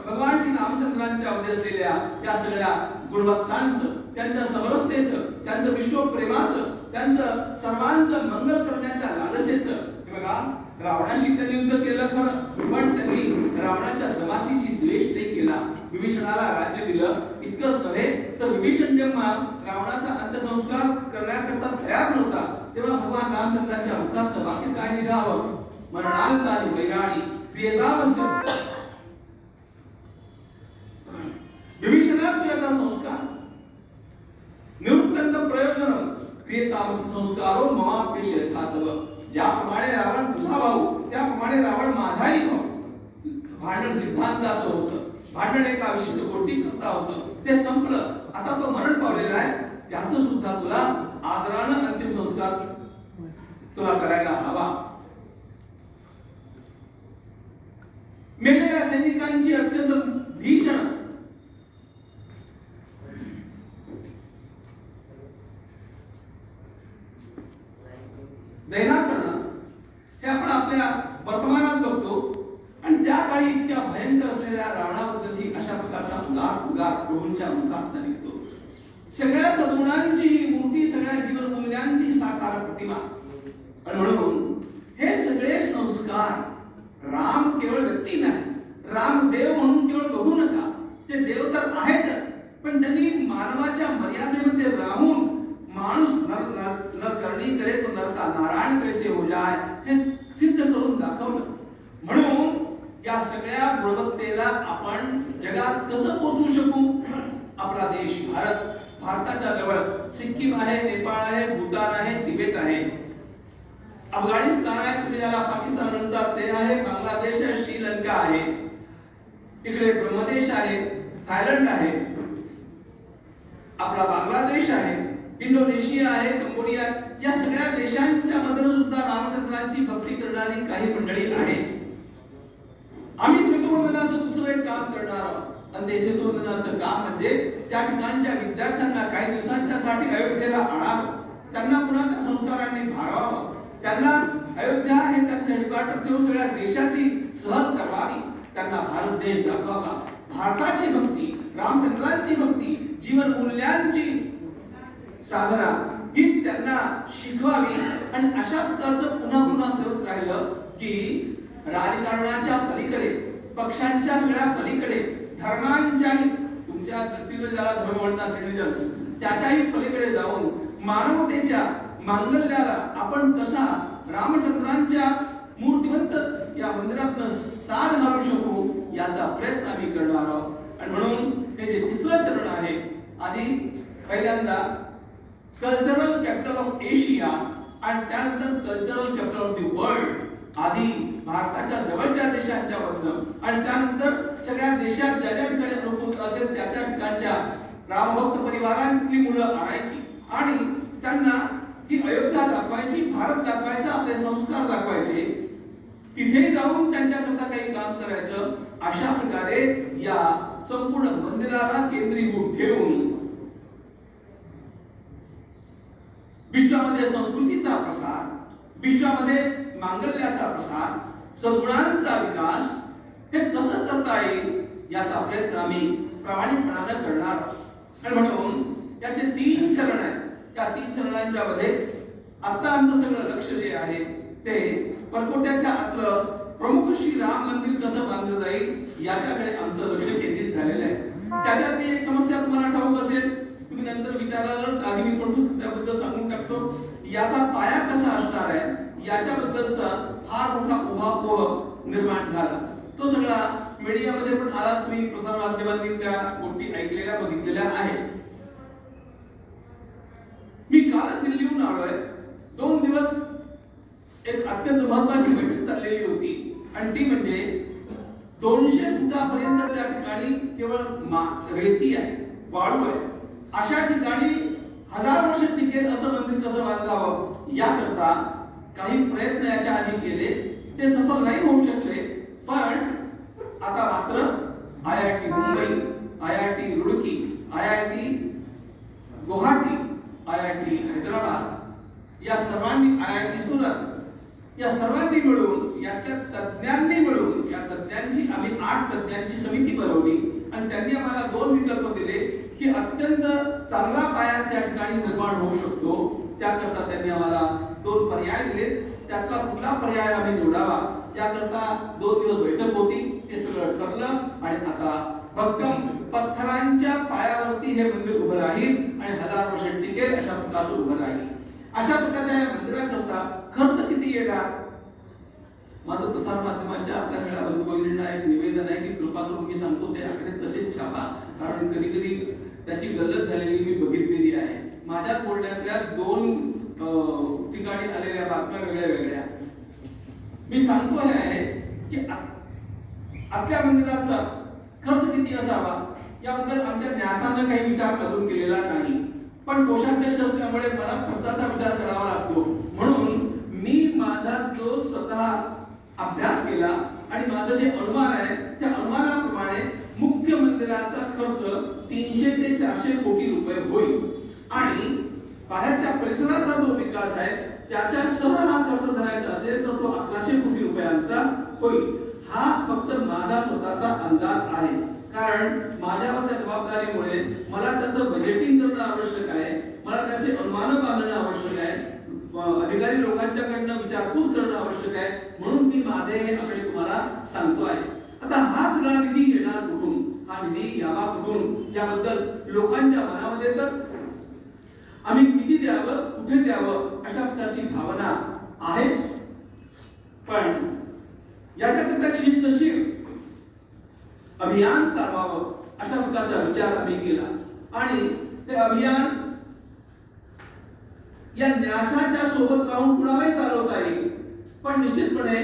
भगवान श्री रामचंद्रांच्या मध्ये असलेल्या या सगळ्या गुणवत्तांचं, त्यांच्या समरसतेचं, त्यांचं विश्वप्रेमाचं, त्यांचं सर्वांचं मंगल करण्याच्या लालसेचं, बघा रावणाशी त्यांनी युद्ध केलं खरं, पण त्यांनी रावणाच्या जमातीची द्वेष नाही केला. विभीषणाला राज्य दिलं. इतकंच नव्हे तर विभीषण जेव्हा रावणाचा अंत्यसंस्कार करण्याकरता तयार नव्हता, तेव्हा भगवान रामचंद्रांच्या मुखात वाक्य काय निघावं? मरणांतानी वैराणी प्रियतामस्य. विभीषणा तुझ्याचा संस्कार निवृत्तंत प्रयोजनम प्रियतामस्य संस्कारो ममाप्येष यथातव. ज्याप्रमाणे रावण तुझा भाऊ, त्याप्रमाणे रावण माझाही भाऊ. भांडण सिद्धांताचं होतं, भांडण एका विशिष्ट गोष्टी करता होतं, ते संपलं. आता तो मरण पावलेला आहे, त्याचं सुद्धा तुला आदरानं अंतिम संस्कार तुला करायला हवा. मेलेल्या सैनिकांची अत्यंत भीषण दैना करणं हे आपण आपल्या वर्तमानात बघतो. आणि त्या काळी इतक्या भयंकर असलेल्या रावणाबद्दलची अशा प्रकारचा उदार प्रभूंच्या मुखात निघतो. सगळ्या सद्गुणांची मूर्ती, सगळ्या जीवनमूल्यांची साकार प्रतिमा. आणि म्हणून हे सगळे संस्कार राम केवळ व्यक्ती नाही, राम देव म्हणून केवळ बघू नका. ते देव तर आहेतच, पण त्यांनी मानवाच्या मर्यादेमध्ये राहून माणूस नर करणी करे तो नर का नारायण कैसे हो जाय हे सिद्ध करून दाखवलं. म्हणून या सगळ्या गुणवत्तेला आपण जगात कसं पोहोचू शकू? आपला देश भारत, भारताच्या जवळ सिक्कीम आहे, नेपाळ आहे, भूतान आहे, तिबेट आहे, अफगाणिस्तान आहे, तुम्ही ज्याला पाकिस्तान म्हणतात ते आहे, बांगलादेश आहे, श्रीलंका आहे, इकडे ब्रह्मदेश आहे, थायलंड आहे, आपला बांगलादेश आहे, इंडोनेशिया आहे, कंबोडिया. या सगळ्या देशांच्या मध्ये सुद्धा रामचंद्रांची भक्ती करणारी काही मंडळी आहेत. आम्ही सेतुवंदनाचं दुसरं एक काम करणार आहोत. आणि ते सेतुवंदनाचं काम म्हणजे त्या ठिकाणच्या विद्यार्थ्यांना काही दिवसांच्यासाठी अयोध्येला आणावं, त्यांना पुन्हा त्या संस्कारांनी भारावं, त्यांना अयोध्या हे त्यांचं हेडक्वार्टर ठेवून सगळ्या देशाची सहल करावी, त्यांना भारत देश दाखवावा, भारताची भक्ती, रामचंद्रांची भक्ती, जीवन मूल्यांची साधना ही त्यांना शिकवावी. आणि अशा प्रकारचं पुन्हा पुन्हा करत राहिलं की राजकारणाच्या पलीकडे, पक्षांच्या सगळ्या पलीकडे, धर्मांच्याही, तुमच्या दृष्टीने ज्याला धर्म म्हणतात रिलिजन्स, त्याच्याही पलीकडे जाऊन मानवतेच्या मांगल्याला आपण कसा रामचंद्रांच्या मूर्तिवंत या मंदिरात साथ घालू शकू याचा प्रयत्न आम्ही करणार आहोत. आणि म्हणून हे जे तिसरं चरण आहे, आधी पहिल्यांदा कल्चरल कॅपिटल ऑफ एशिया आणि त्यानंतर cultural capital of the world. आधी भारताच्या जवळच्या देशांच्या मधनं आणि त्यानंतर सगळ्या देशात ज्या ज्या ठिकाणी अनुकूल असेल त्या त्या ठिकाणच्या रामभक्त परिवारांतली मुलं आणायची आणि त्यांना ही अयोध्या दाखवायची, भारत दाखवायचा, आपले संस्कार दाखवायचे, तिथे जाऊन त्यांच्याकरता काही काम करायचं. अशा प्रकारे या संपूर्ण मंदिराला केंद्रीभूत ठेवून विश्वामध्ये संस्कृतीचा प्रसार, विश्वामध्ये मांगल्याचा प्रसार, सद्गुणांचा विकास हे कसं करता येईल याचा प्रयत्न आम्ही प्रामाणिकपणाने करणार. आणि म्हणून याचे 3 चरण आहेत. त्या 3 चरणांच्या मध्ये आता आमचं सगळं लक्ष जे आहे ते परकोट्याच्या आतलं प्रमुख श्री राम मंदिर कसं बांधलं जाईल याच्याकडे आमचं लक्ष केंद्रित झालेलं आहे. त्याच्यात मी एक समस्या तुम्हाला ठाऊक असेल, तुम्ही नंतर विचाराल, आधी मी थोडंसं त्याबद्दल सांगून टाकतो. याचा पाया कसा असणार आहे याच्याबद्दलचा फार मोठा उहापोह निर्माण झाला. तो सगळा मीडियामध्ये पण आला, तुम्ही प्रसार माध्यमांनी त्या गोष्टी ऐकलेल्या बघितलेल्या आहेत. मी काल दिल्लीहून आलोय. 2 दिवस एक अत्यंत महत्वाची बैठक चाललेली होती आणि ती म्हणजे 200 फुटापर्यंत त्या ठिकाणी केवळ रेती आहे, वाळू आहे, अशा ठिकाणी 1000 वर्ष टिकेल असं मंदिर कसं बांधावं याकरता काही प्रयत्न याच्या आधी केले. ते सफल नाही होऊ शकले. पण आता मात्र IIT Mumbai, IIT Roorkee, IIT Guwahati, IIT Hyderabad या सर्वांनी, IIT सुरत या सर्वांनी मिळून याच्या तज्ञांनी मिळून या तज्ञांची आम्ही 8 तज्ञांची समिती बनवली आणि त्यांनी आम्हाला 2 विकल्प दिले की अत्यंत चांगला पाया त्या ठिकाणी निर्माण होऊ शकतो. त्याकरता त्यांनी आम्हाला 2 पर्याय दिले. त्यातला कुठला पर्याय आम्ही निवडावा त्याकरता 2 दिवस बैठक होती. हे सगळं ठरलं आणि आता भक्कम पत्थरांच्या पायावरती हे मंदिर उभं राहील आणि 1000 वर्ष टिकेल अशा प्रकारचं उभं राहील. अशा प्रकारच्या या मंदिराकरता खर्च किती येणार? माझं प्रसार माध्यमाच्या आपल्या सगळ्या बंधू भगिनींना एक निवेदन आहे की कृपा करून मी सांगतो ते आकडे तसेच छापा, कारण कधी कधी त्याची गल्लत झालेली मी बघितलेली आहे. माझ्या बोलण्यातल्या 2 ठिकाणी आलेल्या बातम्या वेगळ्या वेगळ्या. मी सांगतो हे आहे की आपल्या मंदिराचा खर्च किती असावा याबद्दल आमच्या न्यासानं काही विचार अजून केलेला नाही, पण कोषाध्यक्ष असल्यामुळे मला खर्चाचा विचार करावा लागतो. म्हणून मी माझा जो स्वतः अभ्यास केला आणि माझं जे अनुमान आहे त्या अनुमानाप्रमाणे मुख्य मंदिराचा खर्च 300 ते 400 कोटी रुपये होईल आणि बाहेरच्या परिसराचा जो विकास आहे त्याच्यासह हा खर्च धरायचा असेल तर तो 1100 कोटी रुपयांचा होईल. हा फक्त माझा स्वतःचा अंदाज आहे, कारण माझ्यावरच्या जबाबदारीमुळे मला त्याचं बजेटिंग करणं आवश्यक आहे, मला त्याचे अनुमान बांधणं आवश्यक आहे, अधिकारी लोकांच्याकडनं विचारपूस करणं आवश्यक आहे. म्हणून मी माझे हे आकडे तुम्हाला सांगतो आहे. आता हा सगळा निधी येणार कुठून, हा निधी यावा कुठून याबद्दल लोकांच्या मनामध्ये तर आम्ही किती द्यावं, कुठे द्यावं अशा प्रकारची भावना आहेच. पण याच्याकरता शिस्तशीर अभियान चालवावं अशा प्रकारचा विचार आम्ही केला आणि ते अभियान या न्यासाच्या सोबत राहून कुणालाही चालवता येईल. पण निश्चितपणे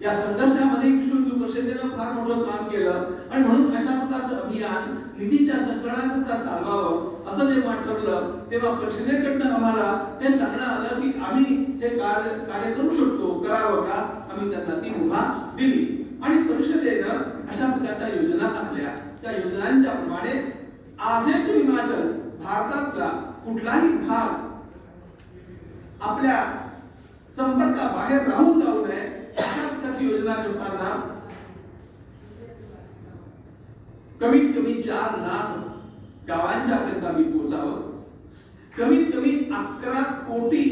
या संघर्षामध्ये विश्व हिंदू परिषदेनं फार मोठं काम केलं आणि म्हणून अशा प्रकारचं अभियान निधीच्या संकलनाकरता चालवावं असं जेव्हा ठरलं तेव्हा परिषदेकडनं आम्हाला हे सांगणं आलं की आम्ही हे कार्य करू शकतो, करावं का? आम्ही त्यांना ती मुभा दिली आणि परिषदेनं अशा प्रकारच्या योजना आखल्या. त्या योजनांच्या प्रमाणे आजही तो हिमाचल भारतातला कुठलाही भाग आपल्या संपर्काबाहेर राहून जाऊ नये अशा प्रकारची योजना करताना कमीत कमी 4 लाख गावांच्या पर्यंत आम्ही पोहोचावं, कमीत कमी 11 कोटी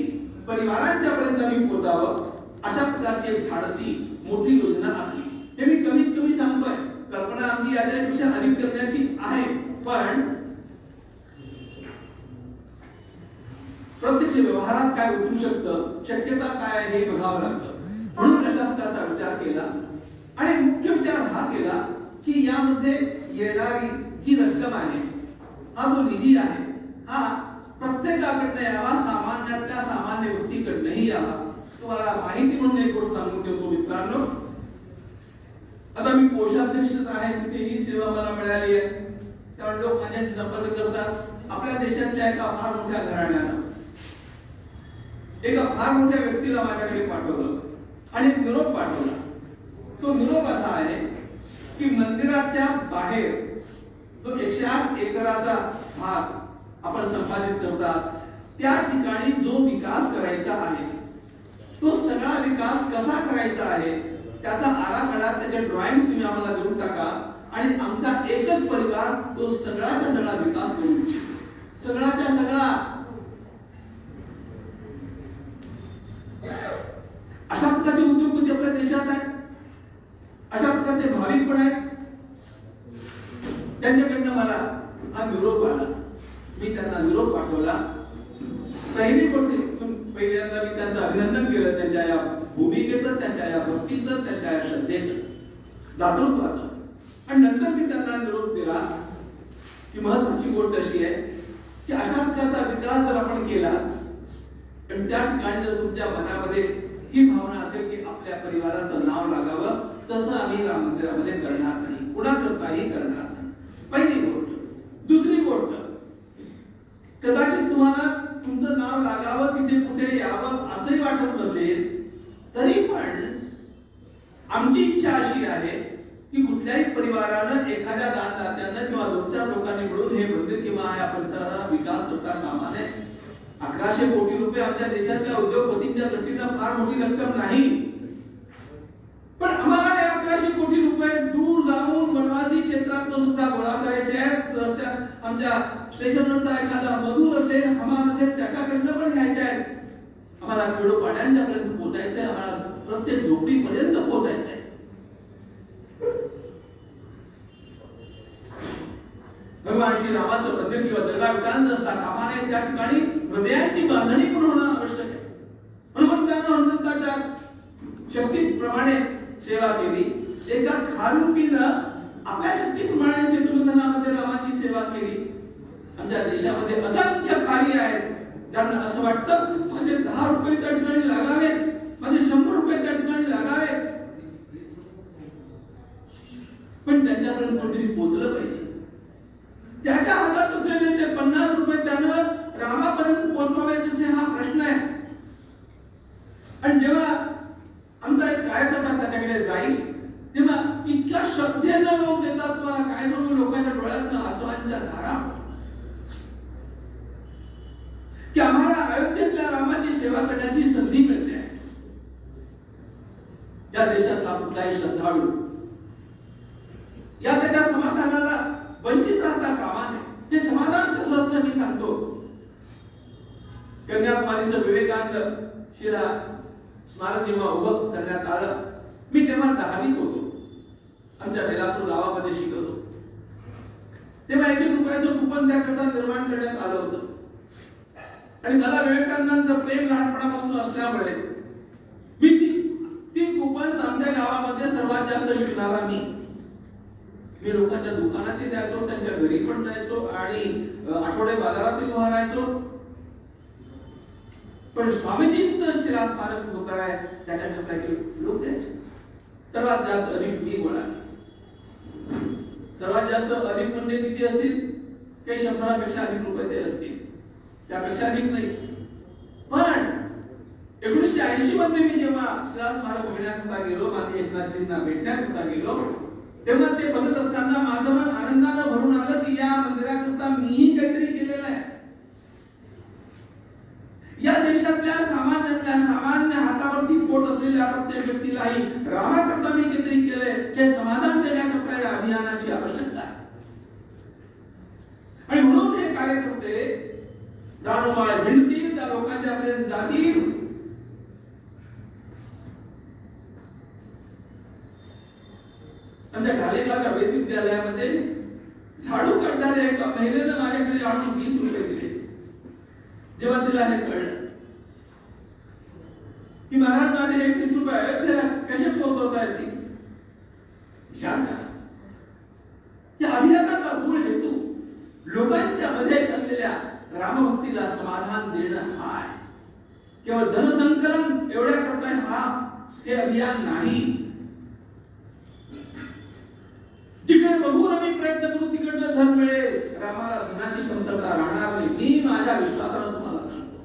परिवारांच्या पर्यंत आम्ही पोहोचावं अशा प्रकारची एक धाडसी मोठी योजना आखली. हे मी कमीत कमी सांगतोय, कल्पना आमची याच्यापेक्षा अधिक करण्याची आहे, पण प्रत्यक्ष व्यवहारात काय उतरू शकतं, शक्यता काय आहे हे बघावं लागतं. म्हणून अशा प्रकारचा विचार केला आणि मुख्य विचार हा केला की यामध्ये येणारी जी रक्कम आहे, हा जो निधी आहे, हा प्रत्येकाकडनं यावा, सामान्यातल्या सामान्य व्यक्तीकडनंही यावा. तुम्हाला माहिती म्हणून एक गोष्ट सांगून ठेवतो मित्रांनो, आता मी कोषाध्यक्षच आहे, तिथे ही सेवा मला मिळाली आहे, त्यामुळे लोक माझ्याशी संपर्क करतात. आपल्या देशातल्या एका फार मोठ्या घराण्यानं एका फार मोठ्या व्यक्तीला माझ्याकडे पाठवलं आणि एक निरोप पाठवला. तो निरोप असा आहे की मंदिराच्या बाहेर जो 108 एकराचा भाग आपण संपादित करतात त्या ठिकाणी जो विकास करायचा आहे तो सगळा विकास कसा करायचा आहे त्याचा आराखडा, त्याचे ड्रॉइंग तुम्ही आम्हाला देऊन टाका आणि आमचा एकच परिवार तो सगळाचा सगळा विकास करू इच्छितो. सगळाच्या सगळा अशा प्रकारचे उद्योगपती आपल्या देशात आहेत, अशा प्रकारचे भाविक पण आहेत. त्यांच्याकडनं मला हा निरोप आला, मी त्यांना निरोप पाठवला. पहिली गोष्ट पहिल्यांदा मी त्यांचं अभिनंदन केलं, त्यांच्या या भूमिकेचं, त्यांच्या या भक्तीचं, त्यांच्या या श्रद्धेचं, दातृत्वाचं. आणि नंतर मी त्यांना निरोप दिला की महत्वाची गोष्ट अशी आहे की अशा प्रकारचा विकास जर आपण केला आणि त्या ठिकाणी जर तुमच्या मनामध्ये ही भावना असेल की आपल्या परिवाराचं नाव लागावं, तसं आम्ही राम मंदिरामध्ये करणार नाही, कुणाकरताही करणार नाही. पहिली गोष्ट. दुसरी गोष्ट, कदाचित तुम्हाला तुमचं नाव लागावं, तिथे कुठे यावं असंही वाटत नसेल, तरी पण आमची इच्छा अशी आहे की कुठल्याही परिवारानं एखाद्या दानदात्यानं किंवा 2-4 लोकांनी मिळून हे मंदिर किंवा या परिसराचा विकास करता कामा नये. 1100 कोटी रुपये आमच्या देशातल्या उद्योगपतींच्या दृष्टीनं फार मोठी रक्कम नाही, पण आम्हाला हे 1100 कोटी रुपये दूर जाऊन वनवासी क्षेत्रात सुद्धा गोळा करायचे आहेत. रस्त्यात आमच्या स्टेशनवरचा एखादा मजूर असेल, हमाल असेल, त्याच्याकडनं पण घ्यायचे आहेत. आम्हाला खेडोपाड्यांच्या पर्यंत पोहोचायचंय, आम्हाला प्रत्येक झोपडीपर्यंत पोहोचायचंय. भगवान श्रीरामाचं मंदिर किंवा दर्गा विकास असता कामा नये. त्या ठिकाणी हृदयांची बांधणी पण होणं आवश्यक आहे. हनुमंतानं हनुमंताच्या शक्तीप्रमाणे सेवा केली. एका खारुकीनं आपल्या शक्तीप्रमाणे सेतुबंधनामध्ये रामाची सेवा केली. आमच्या देशामध्ये असंख्य खारी आहेत ज्यांना असं वाटतं माझे 10 रुपये त्या ठिकाणी लागावेत, माझे 100 रुपये त्या ठिकाणी लागावेत, पण त्यांच्यापर्यंत कोणतरी पोहोचलं पाहिजे. त्याच्या हातात असलेले ते 50 रुपये त्यानं रामापर्यंत पोहोचवावे कसे, हा प्रश्न आहे. आणि जेव्हा आमचा एक कार्यकर्ता त्याच्याकडे जाईल तेव्हा इतक्या श्रद्धेनं लोक देतात, तुम्हाला काय सांगू, लोकांच्या डोळ्यातनं आसवांच्या धारा, की आम्हाला अयोध्येतल्या रामाची सेवा करण्याची संधी मिळते. या देशातला कुठलाही श्रद्धाळू या त्याच्या समाधानाला वंचित राहता कामा नये. हे समाधान कसं असतं मी सांगतो. कन्याकुमारीचं विवेकानंद शिला स्मारक जेव्हा उभं करण्यात आलं, मी तेव्हा 10वीत होतो, आमच्या बेलापूर गावामध्ये शिकत होतो. तेव्हा 1 रुपयाचं कुपन त्याकरता निर्माण करण्यात आलं होतं. आणि मला विवेकानंदांचं प्रेम लहानपणापासून असल्यामुळे मी ती कुपन्स आमच्या गावामध्ये सर्वात जास्त विकणारा मी लोकांच्या दुकानातही द्यायचो, त्यांच्या घरी पण जायचो आणि आठवडे बाजारातही उभा राहायचो. पण स्वामीजींचं शिला स्मारक होत आहे त्याच्याकरता लोक द्यायचे. सर्वात जास्त अधिक मी बोलाल, सर्वात जास्त अधिक म्हणजे किती असतील, काही 100पेक्षा अधिक रुपये ते असतील, त्यापेक्षा अधिक नाही. पण 1980 मध्ये मी जेव्हा शिला स्मारक बघण्याकरता गेलो, माननीय एकनाथजींना भेटण्याकरता गेलो, तेव्हा ते बघत असताना माझं मन आनंदानं भरून आलं की या मंदिराकरता मीही काहीतरी केलेलं आहे. या देशातल्या सामान्य हातावरती पोट असलेल्या प्रत्येक व्यक्तीलाही रामाकरता मी काहीतरी केलंय, हे समाधान देण्याकरता या अभियानाची आवश्यकता आहे. आणि म्हणून हे कार्यकर्ते दारोमाळ भिडतील, त्या लोकांच्या पर्यंत जातील. आमच्या ढालेगावच्या वेद विद्यालयामध्ये झाडू काढणाऱ्या एका महिलेनं माझ्याकडे आणून 20 रुपये दिले. जेव्हा तिला हे कळलं की महाराज माझे 21 रुपये अयोध्येला कसे पोहोचवता येतील, विचार करा. या अभियानाचा मूळ हेतू लोकांच्या मध्ये असलेल्या रामभक्तीला समाधान देणं हा आहे. केवळ धनसंकलन एवढ्या करता हा हे अभियान नाही. जिकडे बघून आम्ही प्रयत्न करू तिकडनं धन मिळेल, रामाला धनाची कमतरता राहणार नाही. मी माझ्या विश्वासानं तुम्हाला सांगतो.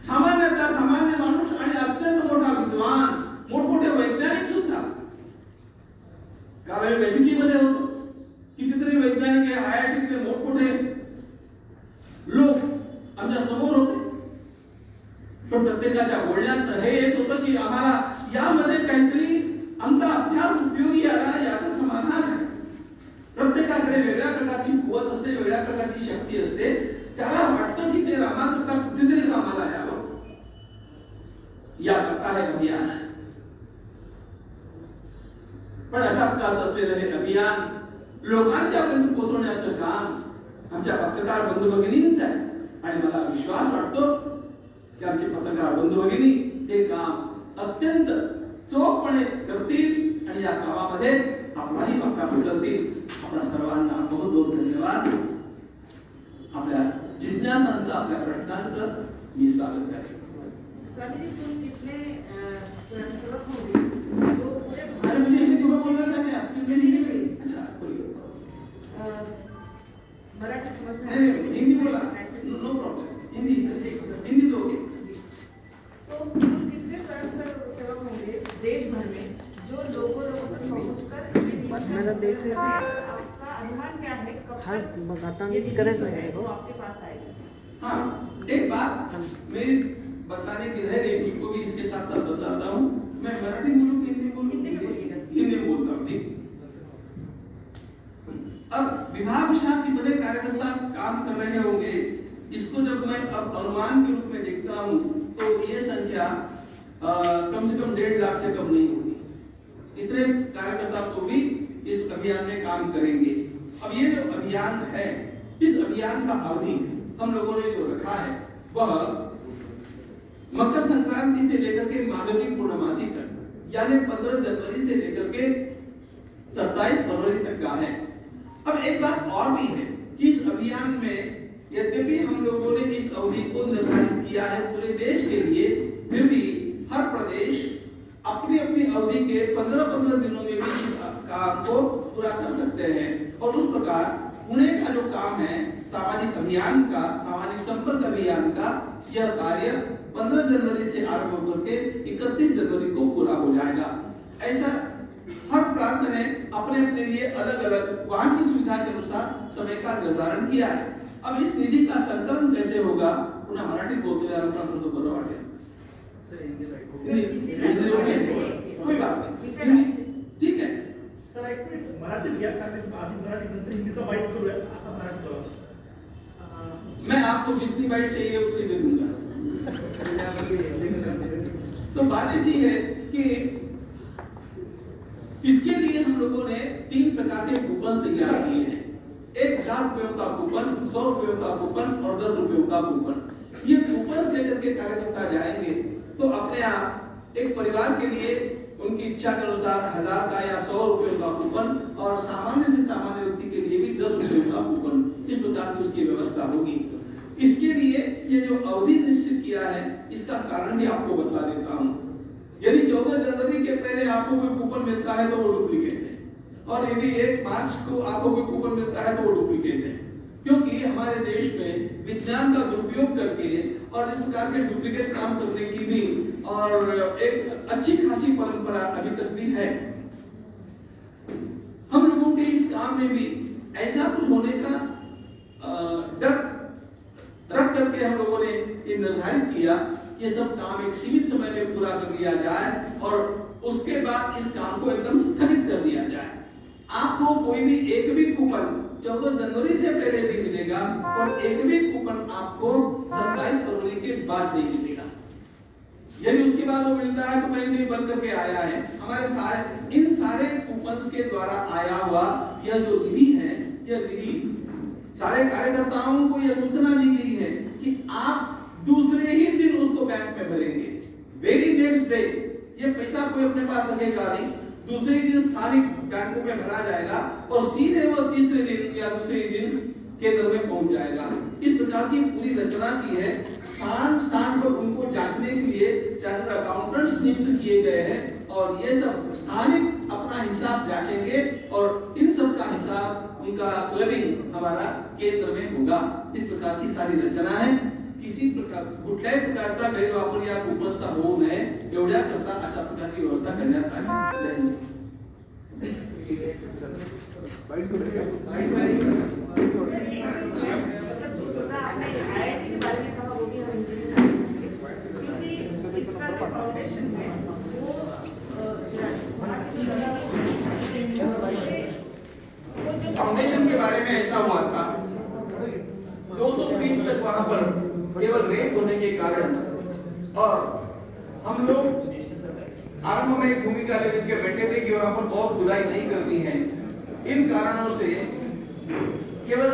सामान्य माणूस आणि अत्यंत मोठा विद्वान, मोठमोठे वैज्ञानिक सुद्धा, काल बैठकीमध्ये होतो, कितीतरी वैज्ञानिक IIT मोठमोठे लोक आमच्या समोर होते. पण प्रत्येकाच्या बोलण्यात हे येत होतं की आम्हाला यामध्ये काहीतरी आमचा अभ्यास उपयोगी आला याचं समाधान आहे. प्रत्येकाकडे वेगळ्या प्रकारची कुवत असते, वेगळ्या प्रकारची शक्ती असते. त्याला वाटतं की ते रामाकरता कुठेतरी कामाला यावं. याकरता हे अभियान आहे. पण अशा प्रकारचं असलेलं हे अभियान लोकांच्यापर्यंत पोहोचवण्याचं काम आमच्या पत्रकार बंधू भगिनींचं आहे. आणि मला विश्वास वाटतो की आमचे पत्रकार बंधू भगिनी हे काम अत्यंत चोखपणे करतील आणि या कामामध्ये आपलाही पक्का उचलतील. आपल्या सर्वांना बहुत बहुत धन्यवाद. आपल्या जिज्ञासांचं, आपल्या प्रश्नांचं मी स्वागत करेन. स्वामी जी, तुम कितने स्वयंसेवक होंगे जो पूरे अरे मुझे हिंदी में बोलना था क्या? मेरी नहीं बोली. अच्छा बोलिए. मराठी समझ में नहीं हिंदी बोला, नो प्रॉब्लम. हिंदी दो. तो तुम कितने स्वयंसेवक होंगे देश माझा देख से आपका अनुमान क्या है कब हाँ, तक बताने ये की नीति गरज जो नहीं है है। वो आपके पास आएगी? हाँ, एक बात मेरी बताने की रह गई, उसको भी इसके साथ साथ बताता हूँ। मैं मराठी बोलूँ कि हिंदी बोलूँ? हिंदी में बोलिएगा। हिंदी में बोलता हूँ, ठीक। अब विभाग विभाग कितने कार्यकर्ता काम कर रहे होंगे, इसको जब मैं अब अनुमान के रूप में देखता हूँ तो ये संख्या कम से कम 1.5 लाख से कम नहीं होगी। इतने कार्यकर्ता तो भी इस अभियान में काम करेंगे। अब ये जो अभियान है, इस अभियान का अवधि हम लोगों ने जो रखा है वह मकर संक्रांति से लेकर के माघी पूर्णमासी तक, यानी 15 जनवरी से लेकर के 27 फरवरी तक का है। अब एक बात और भी है कि इस अभियान में यद्यपि हम लोगों ने इस अवधि को निर्धारित किया है पूरे देश के लिए, फिर भी हर प्रदेश अपनी अपनी अवधि के 15-15 दिनों में भी इस काम को पूरा कर सकते हैं। और उस प्रकार पुणे का जो काम है सामाजिक अभियान का, सामाजिक संपर्क अभियान का, यह कार्य 15 जनवरी से आरंभ होकर के 31 जनवरी को पूरा हो जाएगा। ऐसा हर प्रांत ने अपने अपने लिए अलग अलग वहां की सुविधा के अनुसार समय का निर्धारण किया है। अब इस निधि का संकलन कैसे होगा, पुनः मराठी बोलते हैं, कोई बात नहीं, ठीक है। सर एक मिनिट, मराठीच घ्या, कारण आधी मराठी नंतर हिंदीचा बाईट करूया. आता मराठी बोला. मैं आपको जितनी बाइट चाहिए उतनी दे दूंगा। तो बात ऐसी है कि इसके लिए हम लोगों ने 3 प्रकार के कूपन तैयार किए हैं। 1000 रुपयों का कूपन, 100 रुपयों का कूपन और 10 रुपयों का कूपन। ये कूपन लेकर के कार्यकर्ता जाएंगे तो अपने आप एक परिवार के लिए उनकी इच्छा के अनुसार 1000 का या 100 रुपयों का कूपन और सामान्य से सामान्य व्यक्ति के लिए भी 10 रुपयों का कूपन, इस प्रकार की उसकी व्यवस्था होगी। इसके लिए ये जो अवधि निश्चित किया है इसका कारण भी आपको बता देता हूँ। यदि 14 जनवरी के पहले आपको कोई कूपन मिलता है तो वो डुप्लीकेट है, और यदि 1 मार्च को आपको कोई कूपन मिलता है तो वो डुप्लीकेट है, क्योंकि हमारे देश में विज्ञान का दुरुपयोग करके और इस प्रकार के डुप्लीकेट काम करने की भी और एक अच्छी खासी परंपरा अभी तक भी है। हम लोगों के इस काम में भी ऐसा कुछ होने का डर रख करके हम लोगों ने ये निर्धारित किया कि सब काम एक सीमित समय में पूरा कर लिया जाए और उसके बाद इस काम को एकदम स्थगित कर दिया जाए। आपको कोई भी एक भी कूपन 14 जनवरी से पहले नहीं मिलेगा और एक भी कूपन आपको 27 फरवरी के बाद नहीं मिलेगा। यदि उसके बाद वो मिलता है तो पहले बन करके आया है। हमारे इन सारे कूपन के द्वारा आया हुआ यह जो निधि है, यह निधि सारे कार्यकर्ताओं को यह सूचना दी गई है कि आप दूसरे ही दिन उसको बैंक में भरेंगे। वेरी नेक्स्ट डे ये पैसा कोई अपने पास रखेगा नहीं, दूसरे दिन स्थानिक बैंकों में भरा जाएगा और सीधे वो तीसरे दिन या दूसरे दिन केंद्र में पहुंच जाएगा। इस प्रकार की पूरी रचना की है। स्थान स्थान पर उनको जांचने के लिए चार्टर्ड अकाउंटेंट्स नियुक्त किए गए हैं और ये सब स्थानिक अपना हिसाब जांचेंगे और इन सब का हिसाब उनका क्लबिंग हमारा केंद्र में होगा। इस प्रकार की सारी रचना है। किसी प्रकार कुठल्याही प्रकारचा गैरवापर या कूपनचा होऊ नये एवढ्या करता अशा प्रकारची व्यवस्था करण्यात आली आहे। IIT के बारे में कहा वो भी हम हिंदी में करेंगे, क्योंकि इसका जो फाउंडेशन है वो फाउंडेशन के बारे में ऐसा हुआ था 200 फीट तक वहां पर केवल रेत होने के कारण और हम लोग आरंभ में एक भूमिका लेकर के बैठे थे कि वहां पर बहुत खुदाई नहीं करनी है। इन कारणों से केवल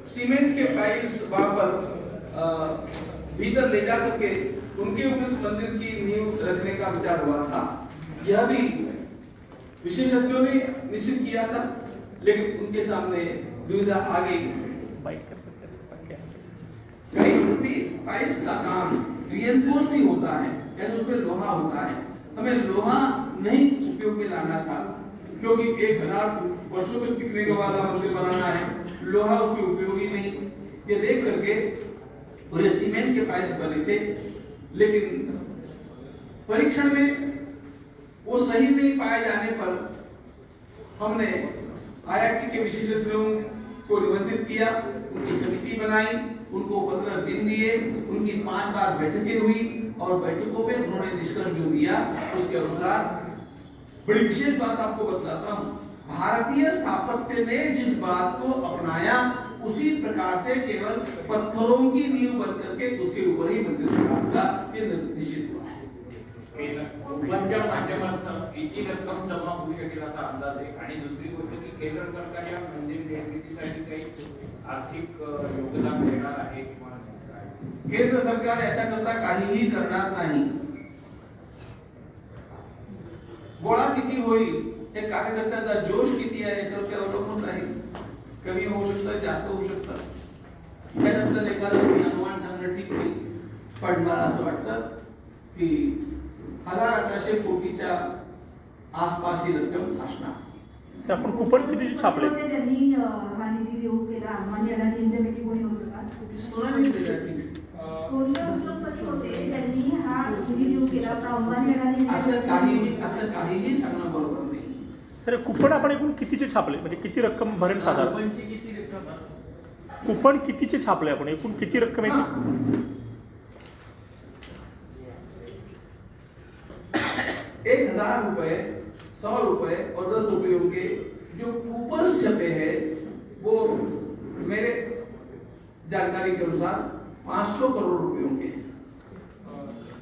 सीमेंट के पाइप्स वहां पर भीतर ले जा करके उनके ऊपर मंदिर की नींव रखने का विचार हुआ था। यह भी विशेषज्ञों ने निश्चित किया था, लेकिन उनके सामने दुविधा आ गई। कहीं भी पाइप्स का काम रिइंफोर्स्ड ही होता है, यानी उसमें लोहा होता है। हमें लोहा नहीं उपयोग में लाना था, क्योंकि 1000 वर्षों तक टिकने वाला मंदिर बनाना है, लोहा उसमें उपयोगी नहीं। ये देख करके पूरे सीमेंट के पाइप्स बने थे, लेकिन परीक्षण में वो सही नहीं पाए जाने पर हमने IIT के विशेषज्ञों को निमंत्रित किया, उनकी समिति बनाई, उनको 15 दिन दिए, उनकी 5 बार बैठकें हुई और बैठकों में उन्होंने निष्कर्ष जो दिया उसके अनुसार बड़ी विशेष बात आपको बताता हूँ। भारतीय स्थापत्य ने जिस बात को अपनाया उसी प्रकार से केवल पत्थरों की नींव बनकर के उसके ऊपर ही मंदिर का निश्चित हुआ है। कुपनच्या माध्यमातून किती रक्कम जमा होऊ शकेल असा अंदाज आहे आणि दुसरी गोष्ट की केंद्र सरकार या मंदिर निर्मितीसाठी काही आर्थिक योगदान देणार आहे किंवा काय? केंद्र सरकार याच्याकरता काहीही करणार नाही। गोळा किती होईल हे कार्यकर्त्यांचा जोश किती आहे याच्यावर अवलंबून राहील। कमी होऊ शकतं, जास्त होऊ शकतं। त्यानंतर एखादा कोणी अनुमान सांगणं ठीक नाही, पण मला असं वाटतं की 1100 कोटीच्या आसपास ही रक्कम असणार। सर, आपण कुपन किती छापले? त्यांनी हा निधी देऊ केला अंबानी अडाणींच्यापैकी कोणी होतं का? सोनाली देतात। कोणते उद्योगपती होते त्यांनी हा निधी देऊ केला होता अंबानी अडाणी? असं काहीही सांगणं बरोबर नाही। सर, कुपन आपण एकूण कितीचे छापले, म्हणजे किती रक्कम भरेल साधारण? कुपनची किती रक्कम असते? कुपन कितीचे छापले आपण, एकूण किती रक्कमेची? 1000 रुपए, 100 रुपए और 10 रुपयों के जो कूपन्स छपे हैं वो मेरे जानकारी के अनुसार 500 करोड़ रुपयों के।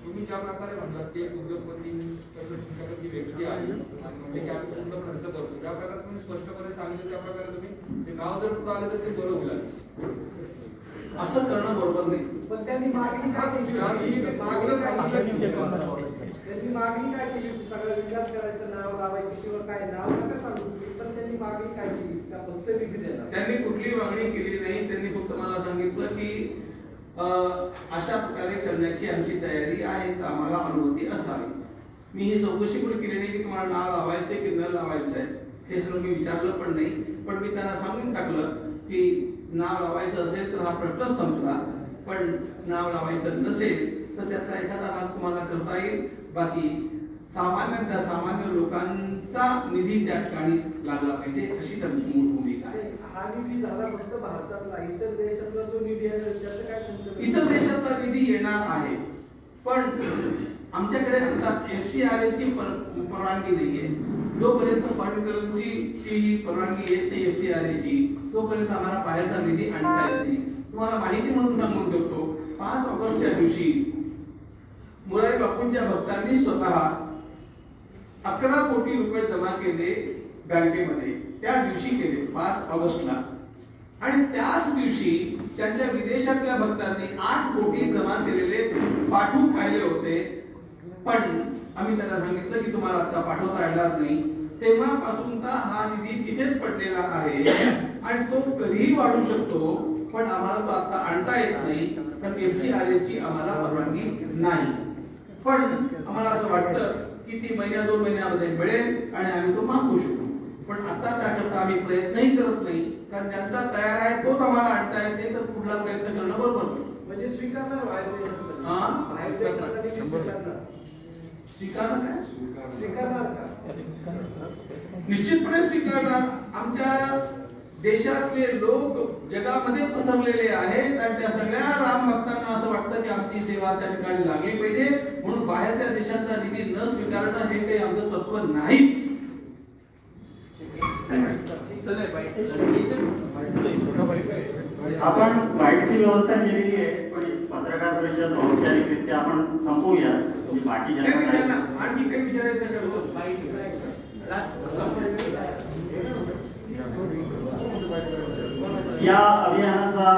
तुम्ही ज्या प्रकारे म्हणलात की एक उद्योगपती तुमच्याकडे जी व्यक्ती आहे आणि म्हणजे की आम्ही पूर्ण खर्च करतो, ज्या प्रकारे तुम्ही स्पष्टपणे सांगितलं त्या प्रकारे तुम्ही ते नाव जर कुठं आलं तर ते बरं होईल। असं करणं बरोबर नाही। पण त्यांनी मागणी काय केली? मागणी सांगितलं त्यांनी मागणी काय केली? सगळं विकास करायचं, नाव लावायचं, शिवाय काय नाव नका सांगू, पण त्यांनी मागणी काय केली? त्या फक्त निधी देणार? त्यांनी कुठली मागणी केली नाही, त्यांनी फक्त मला सांगितलं की अशा प्रकारे करण्याची आमची तयारी आहे, तर आम्हाला अनुमती असावी। मी ही चौकशी कुठे केली नाही की तुम्हाला नाव लावायचंय की न लावायचं आहे, हे सगळं मी विचारलं पण नाही। पण मी त्यांना सांगून टाकलं की नाव लावायचं असेल तर हा प्रश्नच संपला, पण नाव लावायचं नसेल तर त्याचा एखादा भाग तुम्हाला करता येईल। बाकी सामान्य लोकांचा निधी त्या ठिकाणी लागला पाहिजे अशी त्यांची मूळ भूमिका आहे। हा निधी झाला फक्त भारतातला, इतर देशातला जो निधी आहे त्याचं काय संबंध? इतर देशातला निधी येणार आहे, पण आमच्याकडे आता FCRA ची परवानगी नाहीये। जोपर्यंत फॉरेन करन्सीची ही परवानगी येत नाही FCRA ची, तोपर्यंत आम्हाला बाहेरचा निधी आणता येत नाही। तुम्हाला माहिती म्हणून सांगून ठेवतो, 5 ऑगस्टच्या दिवशी मुरारी बापूंच्या भक्तांनी स्वतः 11 कोटी रुपये जमा केले बँकेमध्ये, त्या दिवशी केले 5 ऑगस्टला। आणि त्याच दिवशी त्यांच्या विदेशातल्या भक्तांनी 8 कोटी जमा केलेले पाठवून पाहिले होते, पण आम्ही त्यांना सांगितलं की तुम्हाला आता पाठवता येणार नाही। तेव्हापासूनचा हा निधी तिथेच पडलेला आहे आणि तो कधीही वाढू शकतो, पण आम्हाला तो आता आणता येत नाही, कारण FCRA ची आम्हाला परवानगी नाही। पण आम्हाला असं वाटतं की ती महिन्या 2 महिन्यामध्ये मिळेल आणि आम्ही तो मागू शकू, पण आता त्याकरता आम्ही प्रयत्नही करत नाही, कारण ज्यांचा तयार आहे तोच आम्हाला आणता येते, तर पुढला प्रयत्न करणं बरोबर नाही। म्हणजे स्वीकारणार बाहेर स्वीकारणार काय? स्वीकारणार का? निश्चितपणे स्वीकारणार। आमच्या देशातले लोक जगामध्ये पसरलेले आहेत आणि त्या सगळ्या राम भक्तांना असं वाटतं की आमची सेवा त्या ठिकाणी लागली पाहिजे, म्हणून बाहेरच्या देशातला निधी न स्वीकारणं हे काही आमचं तत्व नाहीच। आपण बाईटची व्यवस्था केलेली आहे, पण पत्रकार परिषद औपचारिकरित्या आपण संपवूया। बाकी ज्यांना आणखी काही विचारायचं या अभियानाचा